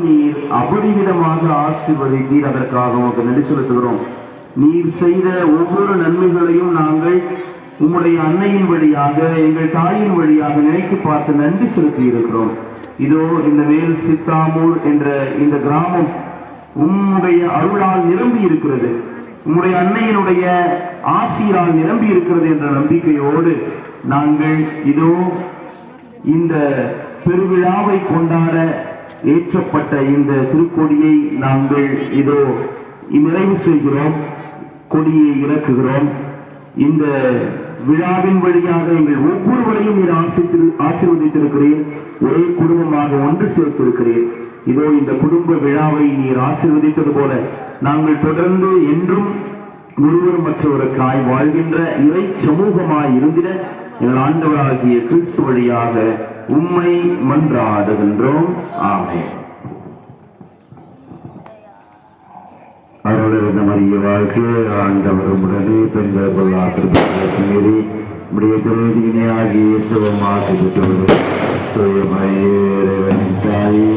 நீர் அபரிவிதமாக ஆசீர்வதித்தீர், அதற்காக உமக்கு நன்றி செலுத்துகிறோம். நீர் செய்த ஒவ்வொரு நன்மைகளையும் நாங்கள் உம்முடைய அன்னையின் வழியாக, எங்கள் தாயின் வழியாக நினைத்து பார்த்து நன்றி செலுத்தி இருக்கிறோம். இதோ இந்த மேல் சித்தாமூர் என்ற இந்த கிராமம் உம்முடைய அருளால் நிரம்பி இருக்கிறது, உம்முடைய அன்னையினுடைய ஆசீரால் நிரம்பி இருக்கிறது என்ற நம்பிக்கையோடு நாங்கள் இதோ இந்த பெருவிழாவை கொண்டாட ஏற்றப்பட்ட இந்த திருக்கொடியை நாங்கள் இதோ நிறைவு செய்கிறோம், கொடியை இறக்குகிறோம். இந்த விழாவின் வழியாக எங்கள் ஒவ்வொருவரையும் நீர் ஆசீர்வதித்திருக்கிறேன், ஒரே குடும்பமாக ஒன்று சேர்த்திருக்கிறேன். இதோ இந்த குடும்ப விழாவை நீர் ஆசீர்வதித்தது போல நாங்கள் தொடர்ந்து என்றும் ஒருவர் மற்றவருக்காய் வாழ்கின்ற இறை சமூகமாய் இருந்திட எங்கள் ஆண்டவராகிய கிறிஸ்து வழியாக உம்மை மன்றாடுகின்றோம். ஆமென். அருளறிந்த மரிய வாழ்க்கை, ஆண்டவர் உடனே பெண்கள் மீறி உடைய துறையினை ஆகிய சுகமாக பெற்றவர்கள் தாயே